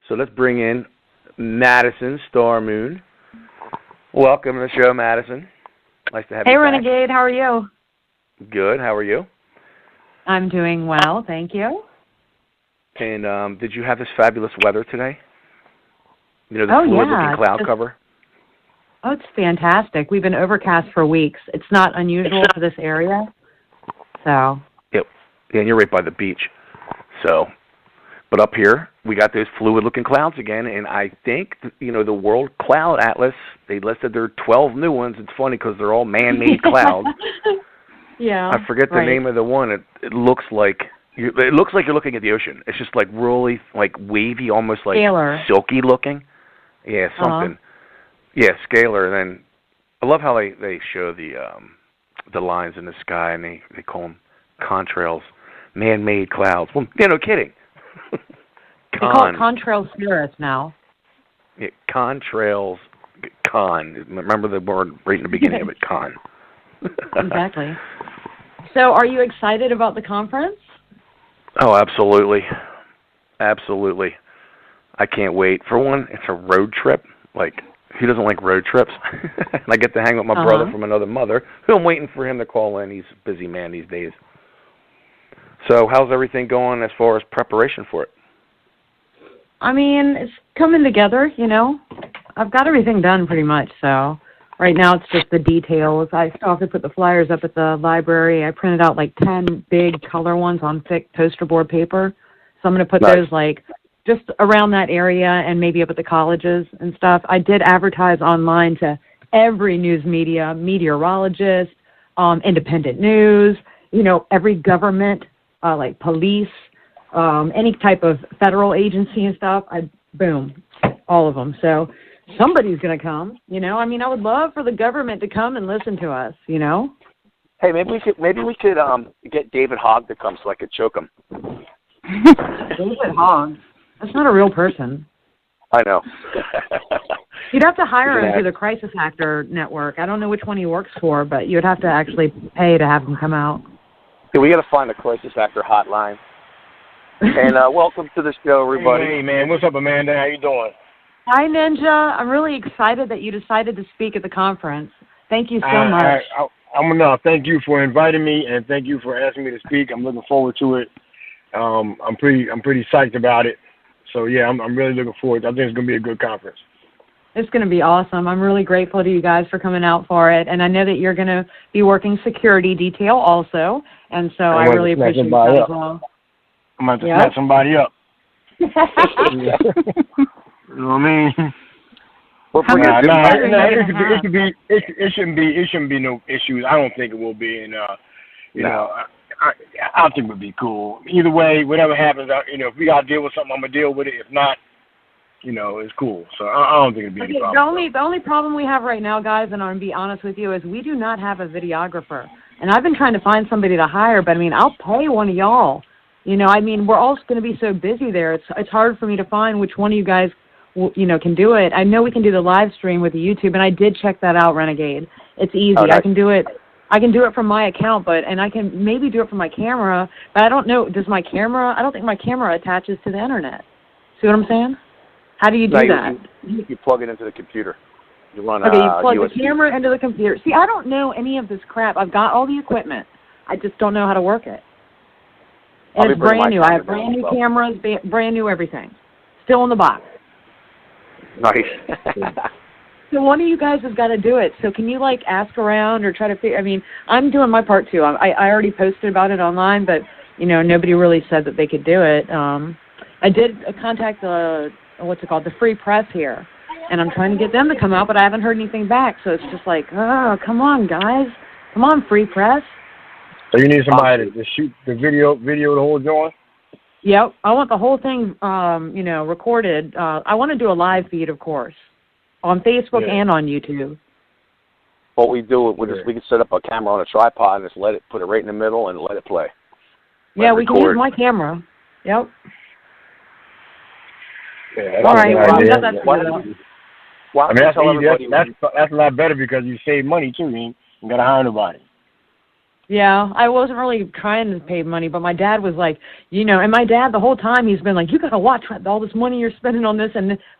So let's bring in Madison Star Moon. Welcome to the show, Madison. Nice to have you Hey, back. Renegade. How are you? Good. How are you? I'm doing well, thank you. And did you have this fabulous weather today? You know, the Oh, fluid-looking yeah. cloud cover? Oh, it's fantastic. We've been overcast for weeks. It's not unusual for this area, so. Yep. Yeah, and you're right by the beach. So, but up here, we got those fluid-looking clouds again, and I think, you know, the World Cloud Atlas, they listed there are 12 new ones. It's funny because they're all man-made clouds. Yeah. I forget the name of the one. It looks like you're looking at the ocean. It's just like really like wavy, almost like Scalar. silky looking. Yeah, something. Yeah, scalar. And then I love how they show the lines in the sky, and they call them contrails, man-made clouds. Well, yeah, no kidding. They call it contrail cirrus now. Yeah, contrails. Remember the word right in the beginning of it, con. Exactly. So are you excited about the conference? Oh, absolutely. Absolutely. I can't wait. For one, it's a road trip. Like, who doesn't like road trips? And I get to hang with my brother from another mother, who I'm waiting for him to call in. He's a busy man these days. So how's everything going as far as preparation for it? I mean, it's coming together, you know. I've got everything done pretty much, so right now it's just the details. I still have to put the flyers up at the library. I printed out like 10 big color ones on thick poster board paper. So I'm going to put those like just around that area and maybe up at the colleges and stuff. I did advertise online to every news media, meteorologist, independent news, you know, every government, like police, any type of federal agency and stuff. Boom, all of them. So somebody's going to come, you know. I mean, I would love for the government to come and listen to us, you know. Hey, maybe we could get David Hogg to come so I could choke him. David Hogg? That's not a real person. I know. You'd have to hire him through the Crisis Actor Network. I don't know which one he works for, but you'd have to actually pay to have him come out. Yeah, we got to find the Crisis Actor hotline. And welcome to the show, everybody. Hey, man. What's up, Amanda? How you doing? Hi, Ninja. I'm really excited that you decided to speak at the conference. Thank you so much. Thank you for inviting me, and thank you for asking me to speak. I'm looking forward to it. I'm pretty psyched about it. So yeah, I'm really looking forward. I think it's gonna be a good conference. It's gonna be awesome. I'm really grateful to you guys for coming out for it, and I know that you're gonna be working security detail also, and so I really appreciate that as well. I'm going to snatch somebody up. You know what I mean? It shouldn't be no issues. I don't think it will be, and you know, I think it would be cool. Either way, whatever happens, you know, if we got to deal with something, I'm gonna deal with it. If not, you know, it's cool. So I don't think it'd be any problem. The only problem we have right now, guys, and I'm gonna be honest with you, is we do not have a videographer, and I've been trying to find somebody to hire, but I mean, I'll pay one of y'all. You know, I mean, we're all going to be so busy there. It's hard for me to find which one of you guys, you know, can do it. I know we can do the live stream with the YouTube, and I did check that out, Renegade. It's easy. I can do it. I can do it from my account, and I can maybe do it from my camera, but I don't know. Does my camera? I don't think my camera attaches to the internet. See what I'm saying? How do you do that? You plug it into the computer. You run you plug USB. the camera into the computer. See, I don't know any of this crap. I've got all the equipment. I just don't know how to work it. And it's brand new. I have brand new cameras, brand new everything. Still in the box. Nice. So one of you guys has got to do it. So can you, like, ask around or try to figure? I mean, I'm doing my part, too. I already posted about it online, but, you know, nobody really said that they could do it. I did contact the Free Press here, and I'm trying to get them to come out, but I haven't heard anything back. So it's just like, oh, come on, guys. Come on, Free Press. So you need somebody to shoot the video the whole joint? Yep. I want the whole thing, you know, recorded. I want to do a live feed, of course, on Facebook and on YouTube. What we do, we can set up a camera on a tripod and just put it right in the middle and let it play. We can use my camera. Yep. Yeah, all right. Well, I mean, that's, easy. That's a lot better because you save money, too. You ain't got to hire nobody. Why don't you tell everybody Yeah, I wasn't really trying to pay money, but my dad was like, and my dad the whole time he's been like, you got to watch all this money you're spending on this.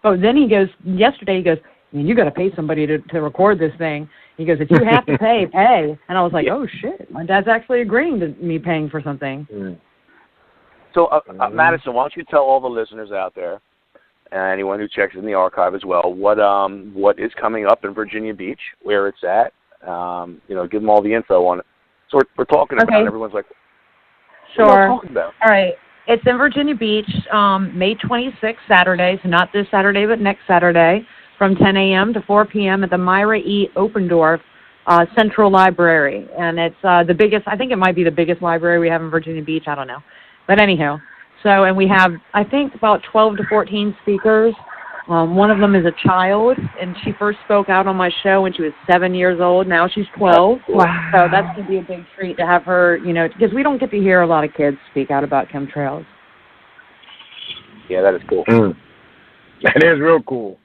But then he goes, yesterday he goes, you got to pay somebody to record this thing. He goes, if you have to pay, pay. And I was like, oh, shit, my dad's actually agreeing to me paying for something. Mm. So, Madison, why don't you tell all the listeners out there, and anyone who checks in the archive as well, what is coming up in Virginia Beach, where it's at, give them all the info on it. So we're talking about it. Everyone's like, sure. What are you talking about? All right. It's in Virginia Beach, May 26th, Saturday, so not this Saturday, but next Saturday, from 10 a.m. to 4 p.m. at the Myra E. Opendorf Central Library. And it's the biggest, I think it might be the biggest library we have in Virginia Beach. I don't know. But anyhow, and we have, I think, about 12 to 14 speakers. One of them is a child, and she first spoke out on my show when she was 7 years old. Now she's 12. Wow. So that's going to be a big treat to have her, because we don't get to hear a lot of kids speak out about chemtrails. Yeah, that is cool. Mm. That is real cool.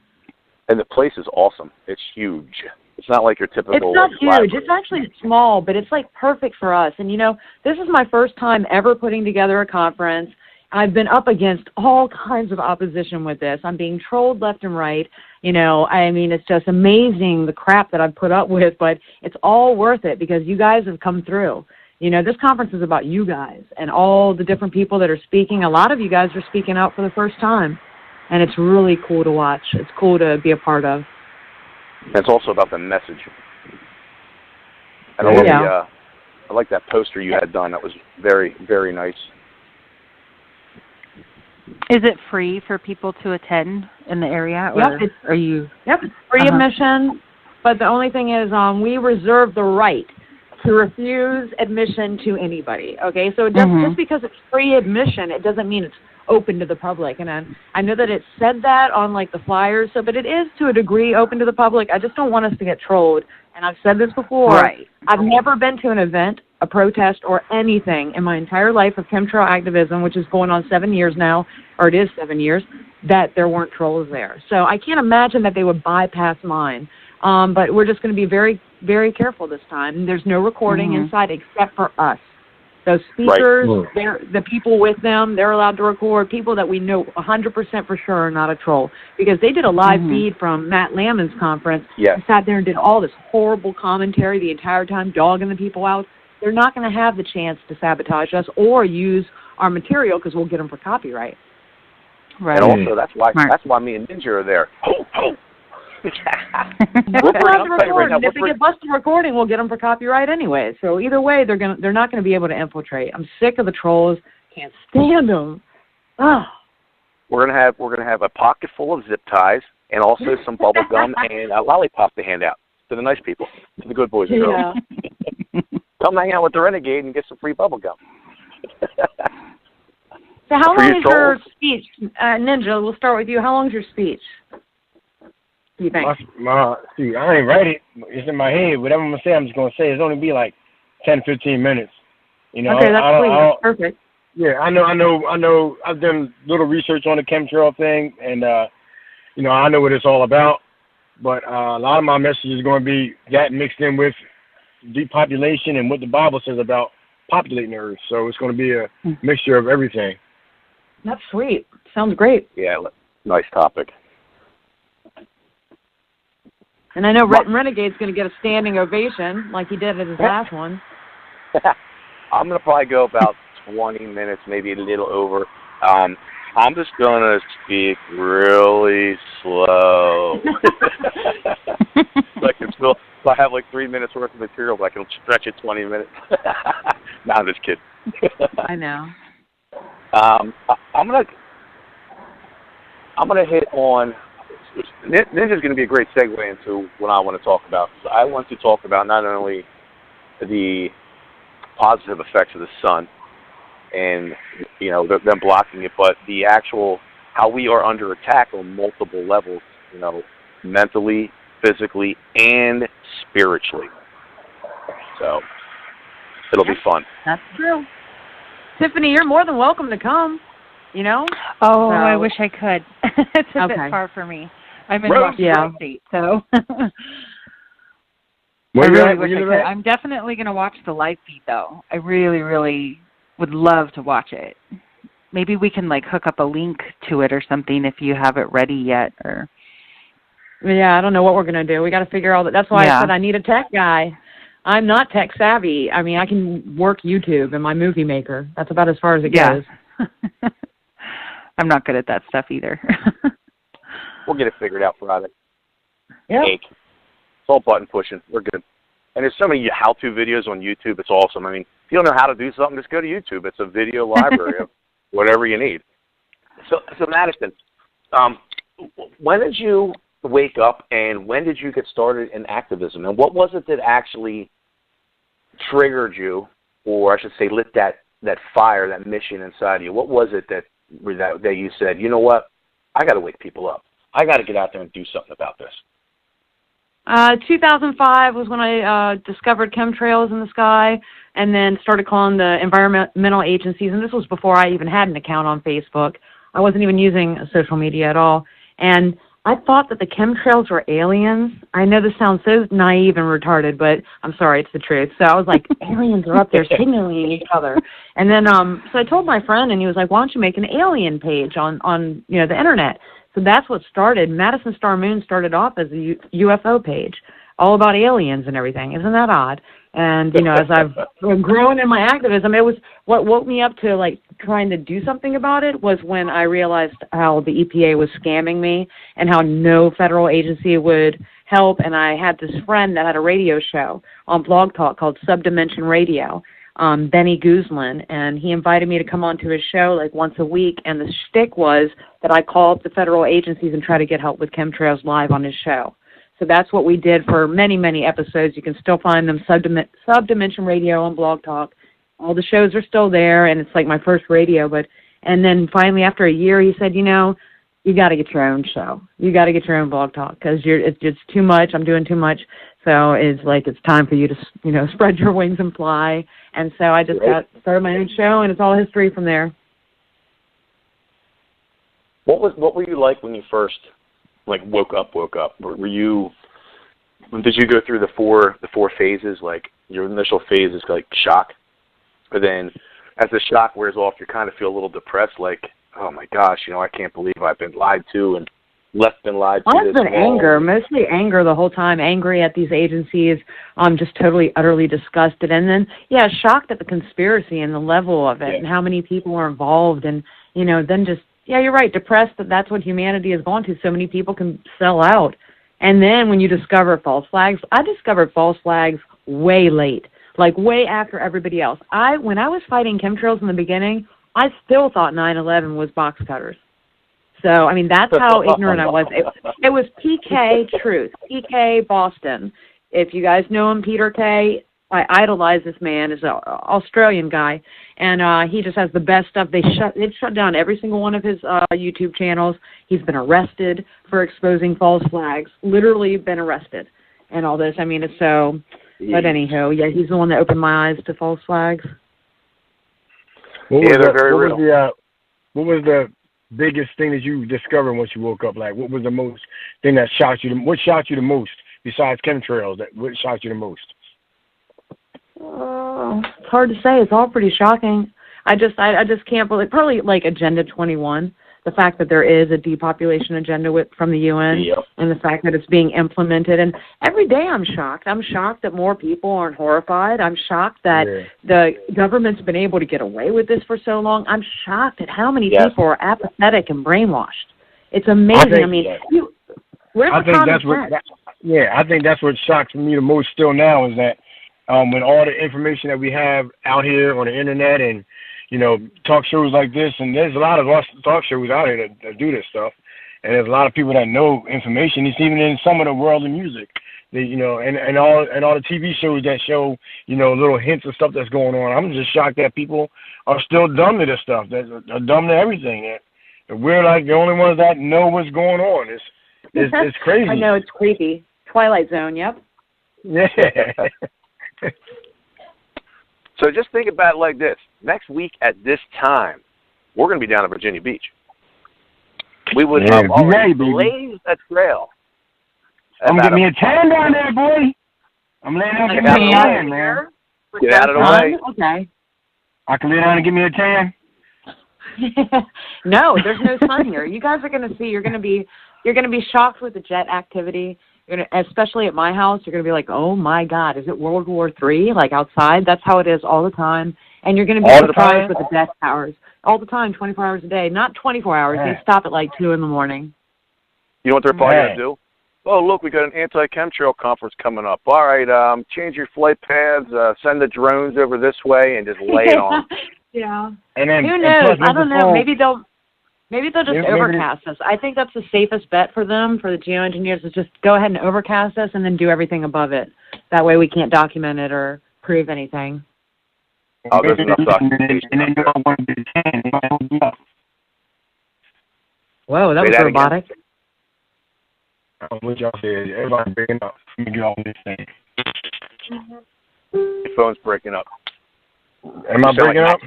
And the place is awesome. It's huge. It's not like your typical. It's not huge. library. It's actually small, but it's like perfect for us. And this is my first time ever putting together a conference. I've been up against all kinds of opposition with this. I'm being trolled left and right. It's just amazing the crap that I've put up with, but it's all worth it because you guys have come through. This conference is about you guys and all the different people that are speaking. A lot of you guys are speaking out for the first time. And it's really cool to watch. It's cool to be a part of. And it's also about the message. And I like that poster you had done. That was very, very nice. Is it free for people to attend in the area? Or Yep, it's free admission. But the only thing is we reserve the right to refuse admission to anybody. Okay, so just because it's free admission, it doesn't mean it's open to the public. And I know that it said that on like the flyers, but it is to a degree open to the public. I just don't want us to get trolled. And I've said this before. Right. I've never been to an event, a protest, or anything in my entire life of chemtrail activism, which is going on 7 years now, or it is 7 years, that there weren't trolls there. So I can't imagine that they would bypass mine. But we're just going to be very, very careful this time. There's no recording inside except for us. Those speakers, the people with them, they're allowed to record. People that we know 100% for sure are not a troll. Because they did a live feed from Matt Lamon's conference. Yes. And sat there and did all this horrible commentary the entire time, dogging the people out. They're not going to have the chance to sabotage us or use our material because we'll get them for copyright. Right. And also, that's why me and Ninja are there. We'll have to record, and if they get busted recording, we'll get them for copyright anyway. So either way, they're not going to be able to infiltrate. I'm sick of the trolls. Can't stand them. Oh. We're gonna have a pocket full of zip ties and also some bubble gum and a lollipop to hand out to the nice people, to the good boys and girls. Yeah. Come hang out with the Renegade and get some free bubble gum. So how long is your trolls. speech, Ninja? We'll start with you. How long is your speech? Do you think? See, I ain't write it. It's in my head. Whatever I'm gonna say, I'm just gonna say. It's only be like 10, 15 minutes. Okay, that's sweet. That's perfect. Yeah, I know. I've done little research on the chemtrail thing, and I know what it's all about. But a lot of my message is going to be that mixed in with depopulation and what the Bible says about populating the earth. So it's going to be a mixture of everything. That's sweet. Sounds great. Yeah, nice topic. And I know Renegade's going to get a standing ovation like he did at his last one. I'm going to probably go about 20 minutes, maybe a little over. I'm just going to speak really slow. If I have like 3 minutes worth of material, but I can stretch it 20 minutes. No, I'm just kidding. I know. I'm gonna hit on. Ninja's going to be a great segue into what I want to talk about. So I want to talk about not only the positive effects of the sun and them blocking it, but the actual how we are under attack on multiple levels. Mentally, physically, and spiritually. So it'll be fun. That's true. Tiffany, you're more than welcome to come. Oh, so. I wish I could. It's a bit Okay. far for me. I'm in Washington State, so. I really wish I could. I'm definitely going to watch the live feed, though. I really, really would love to watch it. Maybe we can, like, hook up a link to it or something if you have it ready yet. Or yeah, I don't know what we're going to do. We got to figure all that. That's why I said I need a tech guy. I'm not tech savvy. I mean, I can work YouTube and my movie maker. That's about as far as it goes. I'm not good at that stuff either. We'll get it figured out Friday. Yeah. It's all button pushing. We're good. And there's so many how-to videos on YouTube. It's awesome. I mean, if you don't know how to do something, just go to YouTube. It's a video library of whatever you need. So Madison, when did you wake up and when did you get started in activism? And what was it that actually triggered you, or I should say lit that fire, that mission inside you? What was it that you said, you know what, I got to wake people up. I got to get out there and do something about this? 2005 was when I discovered chemtrails in the sky and then started calling the environmental agencies. And this was before I even had an account on Facebook. I wasn't even using social media at all. And I thought that the chemtrails were aliens. I know this sounds so naive and retarded, but I'm sorry, it's the truth. So I was like, aliens are up there signaling each other. And then so I told my friend, and he was like, why don't you make an alien page on the internet? So that's what started. Madison Star Moon started off as a UFO page, all about aliens and everything. Isn't that odd? And, as I've grown in my activism, it was what woke me up to, like, trying to do something about it was when I realized how the EPA was scamming me and how no federal agency would help. And I had this friend that had a radio show on Blog Talk called Subdimension Radio, Benny Guzman, and he invited me to come on to his show like once a week, and the shtick was that I call up the federal agencies and try to get help with chemtrails live on his show. So that's what we did for many, many episodes. You can still find them, Subdimension Radio on Blog Talk. All the shows are still there, and it's like my first radio. And then finally, after a year, he said, you got to get your own show. You got to get your own Blog Talk because it's too much. I'm doing too much. So it's time for you to, spread your wings and fly. And so I just started my own show, and it's all history from there. What were you like when you first woke up? Did you go through the four phases? Like your initial phase is like shock, but then as the shock wears off, you kind of feel a little depressed. Like, oh my gosh, I can't believe I've been lied to and been lied to. I've been anger, mostly anger the whole time. Angry at these agencies. I'm just totally, utterly disgusted, and then shocked at the conspiracy and the level of it and how many people are involved, and then just. Yeah, you're right. Depressed that that's what humanity has gone to. So many people can sell out. And then when you discover false flags, I discovered false flags way late, like way after everybody else. When I was fighting chemtrails in the beginning, I still thought 9/11 was box cutters. So, I mean, that's how ignorant I was. It was PK Truth, PK Boston. If you guys know him, Peter K., I idolize this man. He's an Australian guy, and he just has the best stuff. They've shut down every single one of his YouTube channels. He's been arrested for exposing false flags, literally been arrested and all this. I mean, it's so, but anyhow, he's the one that opened my eyes to false flags. What was the biggest thing that you discovered once you woke up? Like, what was the most thing that shocked you? What shocked you the most besides chemtrails? What shocked you the most? It's hard to say. It's all pretty shocking. I just can't believe. Probably like Agenda 21, the fact that there is a depopulation agenda from the UN, and the fact that it's being implemented. And every day I'm shocked. I'm shocked that more people aren't horrified. I'm shocked that the government's been able to get away with this for so long. I'm shocked at how many people are apathetic and brainwashed. It's amazing. I think that's what shocks me the most still now is that. With all the information that we have out here on the internet and, talk shows like this, and there's a lot of us talk shows out here that do this stuff, and there's a lot of people that know information. It's even in some of the world of music, and all the TV shows that show, little hints of stuff that's going on. I'm just shocked that people are still dumb to this stuff. They're dumb to everything. And we're like the only ones that know what's going on. It's crazy. I know, it's creepy. Twilight Zone, yep. Yeah. So just think about it like this. Next week at this time, we're going to be down at Virginia Beach. We would have already blazed a trail. I'm going to get me a tan down there, boy. I'm laying down and Like give me a tan, man. Get out of the way. Okay. I can lay down and give me a tan. No, there's no sun here. You guys are going to see. You're going to be shocked with the jet activity. You're gonna, especially at my house, you're going to be like, oh my God, is it World War III? Like outside, that's how it is all the time. And you're going to be surprised with the death hours all the time, 24 hours a day. Not 24 hours. Man. They stop at like 2 in the morning. You know what they're probably going to do? Oh, look, we got an anti-chemtrail conference coming up. All right, change your flight paths, send the drones over this way, and just lay it on. Yeah. And then, who knows? I don't know. Maybe they'll just Maybe overcast us. I think that's the safest bet for them, for the geoengineers, is just go ahead and overcast us and then do everything above it. That way we can't document it or prove anything. Oh, there's enough documentation. And then you don't want to do tan. They might hold you up. Whoa, that Say was that robotic. What y'all said, everybody breaking up. Let me get off this thing. Your phone's breaking up. Am I breaking up?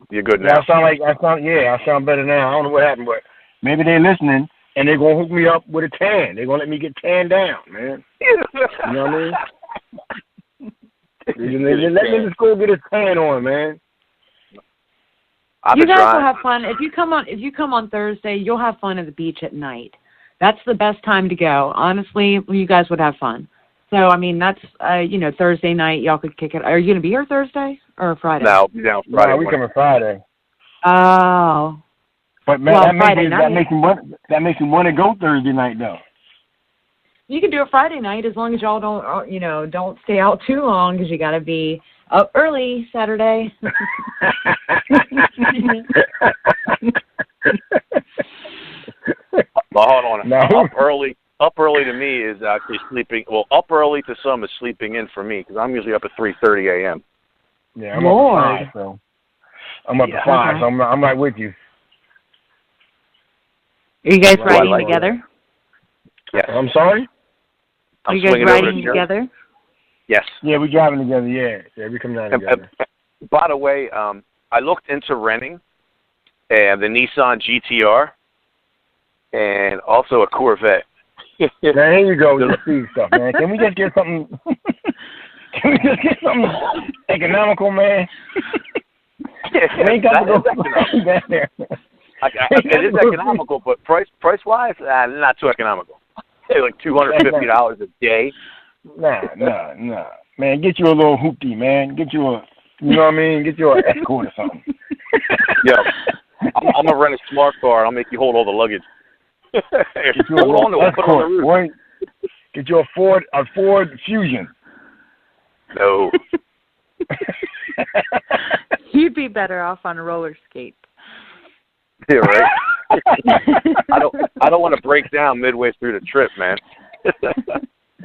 You're good Yeah, now. I sound better now. I don't know what happened, but maybe they're listening and they're gonna hook me up with a tan. They're gonna let me get tanned down, man. You know what I mean? Let me just go get a tan on, man. You guys will have fun. If you come on Thursday, you'll have fun at the beach at night. That's the best time to go. Honestly, you guys would have fun. So, I mean, that's, Thursday night, y'all could kick it. Are you going to be here Thursday or Friday? No, Friday. No, we coming Friday. Oh. But man, Well, that makes me want to go Thursday night, though. You can do it Friday night as long as y'all don't stay out too long, because you got to be up early Saturday. Well, hold on. No. Up early to me is actually sleeping. Well, up early to some is sleeping in for me, because I'm usually up at 3:30 a.m. Yeah, I'm up at 5, so I'm up at 5, okay. so I'm right with you. Are you guys riding together? Yes. I'm sorry? Are you guys riding together? Yes. Yeah, we're driving together, yeah. We come down together. By the way, I looked into renting the Nissan GTR and also a Corvette. Now, here you go with the speed stuff, man. Can we just get something? Can we just get something economical, man? We ain't got to go down there. It is economical, but price-wise, not too economical. Like $250 a day. Nah. Man, get you a little hoopty, man. Get you a, you know what I mean? Get you an Escort or something. Yo, I'm going to rent a smart car. I'll make you hold all the luggage. Get you a Escort, boy. Get you a Ford Fusion. No. You'd be better off on roller skates. Yeah, right. I don't want to break down midway through the trip, man.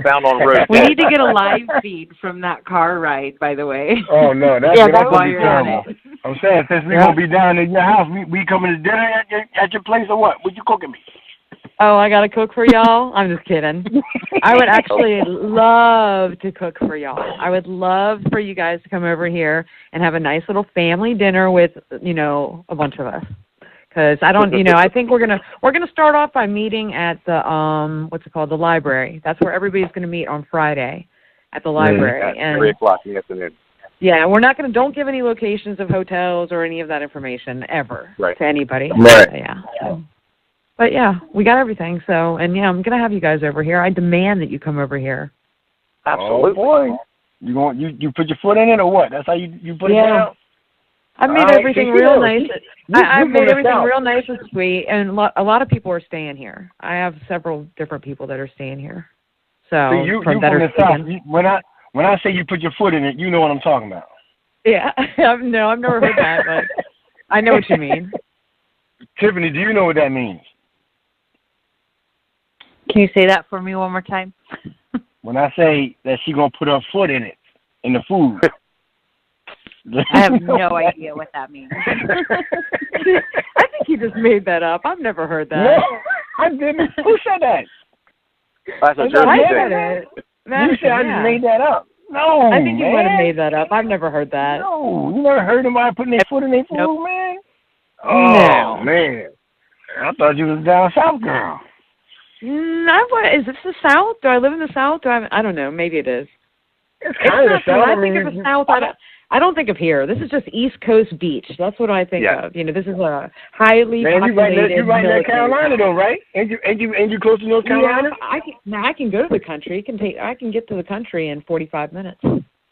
Found on road. We need to get a live feed from that car ride, by the way. Oh no, that's why you're on it. I'm saying, since we're gonna be down in your house, we coming to dinner at your place or what? What you cooking me? Oh, I got to cook for y'all? I'm just kidding. I would actually love to cook for y'all. I would love for you guys to come over here and have a nice little family dinner with, a bunch of us. Because I think we're gonna start off by meeting at the the library. That's where everybody's gonna meet on Friday, at the library. At 3:00 in the afternoon. Yeah, we're not don't give any locations of hotels or any of that information ever to anybody. Right. Yeah. But yeah, we got everything. So, and yeah, I'm gonna have you guys over here. I demand that you come over here. Absolutely. Oh boy, you put your foot in it or what? That's how you put it down. I made everything real nice. I made everything real nice and sweet, and a lot of people are staying here. I have several different people that are staying here. So you from the South. When I say you put your foot in it, you know what I'm talking about. Yeah, no, I've never heard that, but I know what you mean. Tiffany, do you know what that means? Can you say that for me one more time? When I say that she gonna put her foot in it, in the food. I have no idea what that means. I think you just made that up. I've never heard that. No, I didn't. Who said that? That's a I Jersey said thing. You said I just made that up. No, I think you might have made that up. I've never heard that. No, you never heard anybody putting their foot in their food, man? Oh, No. man. I thought you was a down south girl. Is this the South? Do I live in the South? I don't know. Maybe it is. It's kind of the south. I think of the south. I don't think of here. This is just East Coast beach. That's what I think of. You know, this is a highly populated. You right near Carolina, though, right? Ain't you close to North Carolina? Yeah, I can go to the country. I can get to the country in 45 minutes.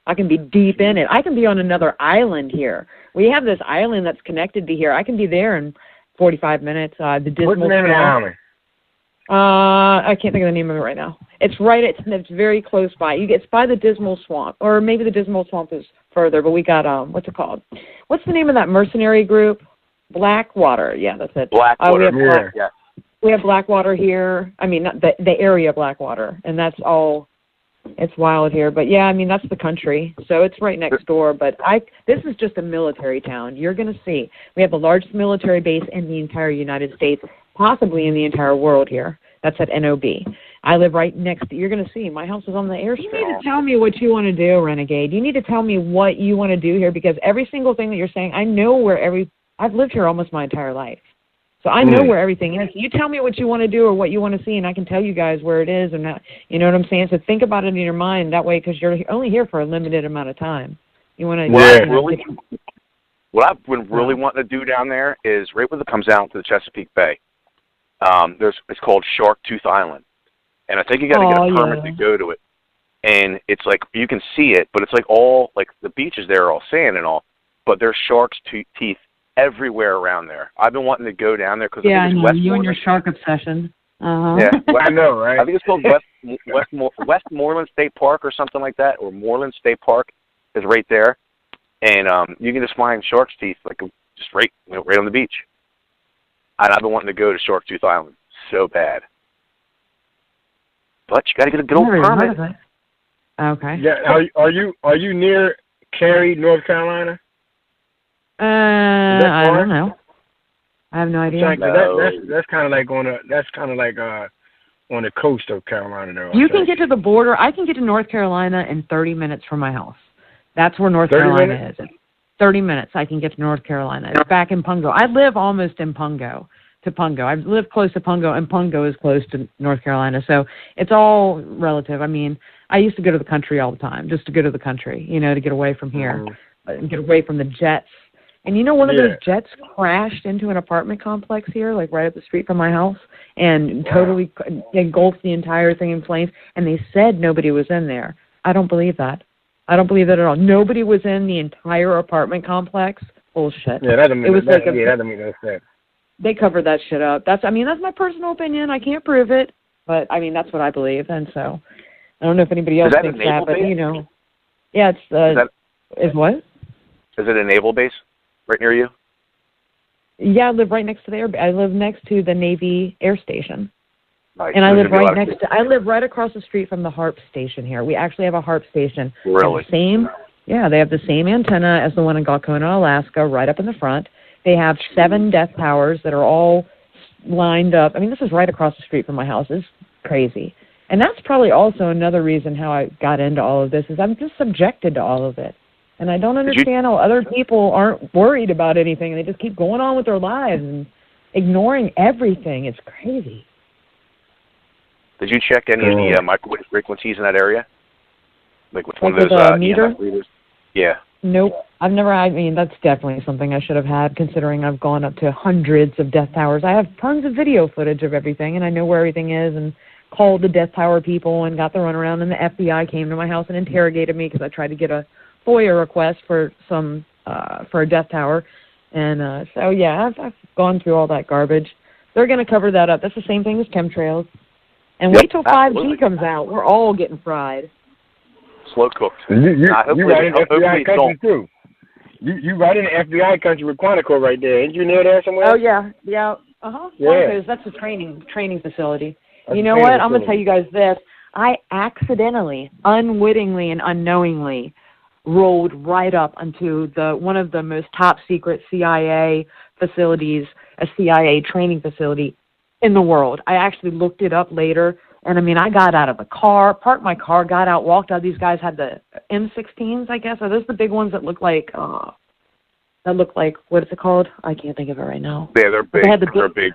I can be deep in it. I can be on another island here. We have this island that's connected to here. I can be there in 45 minutes. The Dismal What's the name of the island? I can't think of the name of it right now. It's it's very close by. It's by the Dismal Swamp, or maybe the Dismal Swamp is further. But we got what's it called? What's the name of that mercenary group? Blackwater. Yeah, that's it. Blackwater. We have Blackwater here. I mean, not the area Blackwater, and that's all. It's wild here, but yeah, I mean that's the country, so it's right next door. But this is just a military town. You're going to see we have the largest military base in the entire United States, possibly in the entire world here. That's at NOB. I live right next to. You're going to see my house is on the airstrip. You need to tell me what you want to do, Renegade. You need to tell me what you want to do here because every single thing that you're saying, I know where I've lived here almost my entire life. So I know where everything is. You tell me what you want to do or what you want to see, and I can tell you guys where it is or not. You know what I'm saying? So think about it in your mind that way because you're only here for a limited amount of time. You want to. What I've been really wanting to do down there is right when it comes down to the Chesapeake Bay. It's called Shark Tooth Island, and I think you got to get a permit to go to it. And it's like you can see it, but it's like all like the beaches there are all sand and all, but there's sharks' teeth everywhere around there. I've been wanting to go down there because I think it's you and your shark obsession. Yeah, I know, right? I think it's called Westmoreland State Park or something like that, or Moreland State Park is right there, and you can just find shark's teeth like just right on the beach. And I've been wanting to go to Shark Tooth Island so bad, but you got to get a good old permit. Okay. Yeah, are you near Cary, North Carolina? I don't know. I have no idea. That's kind of like on the coast of Carolina, though. You can get to the border. I can get to North Carolina in 30 minutes from my house. That's where North Carolina is. 30 minutes I can get to North Carolina. It's back in Pungo. I live almost in Pungo. I live close to Pungo, and Pungo is close to North Carolina. So it's all relative. I mean, I used to go to the country all the time, just to go to the country, to get away from here, and get away from the jets. And one of those jets crashed into an apartment complex here, like right up the street from my house, and totally engulfed the entire thing in flames. And they said nobody was in there. I don't believe that. I don't believe that at all. Nobody was in the entire apartment complex. Bullshit. Yeah, that doesn't mean no sense. They covered that shit up. That's my personal opinion. I can't prove it, but I mean that's what I believe, and so I don't know if anybody else thinks that, but yeah, it's is what? Is it a naval base right near you? Yeah, I live right next to I live next to the Navy Air Station. Nice. And I live I live right across the street from the HARP station here. We actually have a HARP station. Really? They have the same antenna as the one in Galkona, Alaska, right up in the front. They have 7 death towers that are all lined up. I mean, this is right across the street from my house. It's crazy. And that's probably also another reason how I got into all of this is I'm just subjected to all of it. And I don't understand how other people aren't worried about anything. They just keep going on with their lives and ignoring everything. It's crazy. Did you check any of the microwave frequencies in that area? Like with one of those meter? EMF readers? Yeah. Nope. I've never, that's definitely something I should have had considering I've gone up to hundreds of death towers. I have tons of video footage of everything, and I know where everything is, and called the death tower people and got the runaround, and the FBI came to my house and interrogated me because I tried to get a FOIA request for for a death tower. And so, yeah, I've gone through all that garbage. They're going to cover that up. That's the same thing as chemtrails. And wait till 5G comes out. We're all getting fried. Slow cooked. You right in FBI country, too. You right in the FBI country with Quantico right there. Ain't you near there somewhere? Oh, yeah. Yeah. Uh-huh. Yeah. That's a training facility. You know what? I'm going to tell you guys this. I accidentally, unwittingly, and unknowingly rolled right up onto one of the most top-secret CIA facilities, a CIA training facility in the world. I actually looked it up later, and I got out of the car, parked my car, got out, walked out. These guys had the M16s, I guess. Are those the big ones that look like, what is it called? I can't think of it right now. Yeah, they're big. They're big,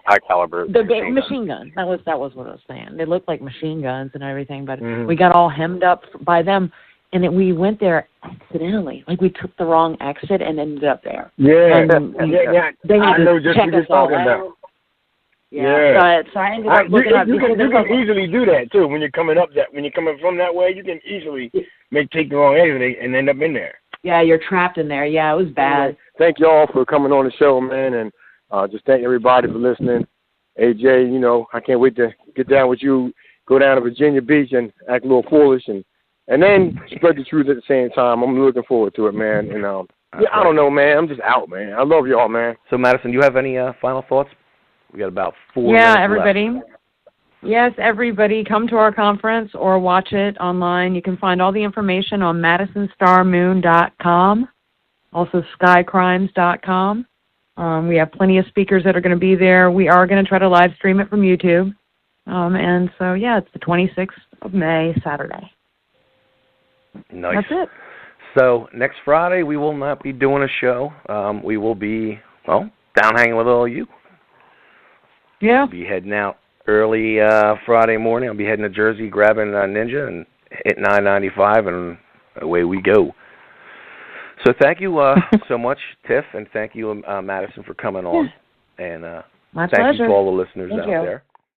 high caliber. The big machine guns. That was what I was saying. They look like machine guns and everything, but we got all hemmed up by them. and we went there accidentally. Like, we took the wrong exit and ended up there. Yeah, and they I had know to just check what you're us all talking out. about. Yeah. So I ended up looking up. You can easily do that too when you're coming from that way. You can easily take the wrong exit and end up in there. Yeah, you're trapped in there. Yeah, it was bad. Thank y'all for coming on the show, man, and just thank everybody for listening. AJ, I can't wait to get down with you, go down to Virginia Beach and act a little foolish and then spread the truth at the same time. I'm looking forward to it, man. And I don't know, man. I'm just out, man. I love y'all, man. So, Madison, you have any final thoughts? We got about 4 minutes left. Yeah, everybody. Yes, everybody, come to our conference or watch it online. You can find all the information on MadisonStarMoon.com, also SkyCrimes.com. We have plenty of speakers that are going to be there. We are going to try to live stream it from YouTube. And so, yeah, it's the 26th of May, Saturday. Nice. That's it. So next Friday, we will not be doing a show. We will be, down hanging with all you. Yeah. I'll be heading out early Friday morning. I'll be heading to Jersey, grabbing Ninja, and hitting I-95, and away we go. So thank you so much, Tiff, and thank you, Madison, for coming on. And My thank pleasure. you to all the listeners Thank out you. there.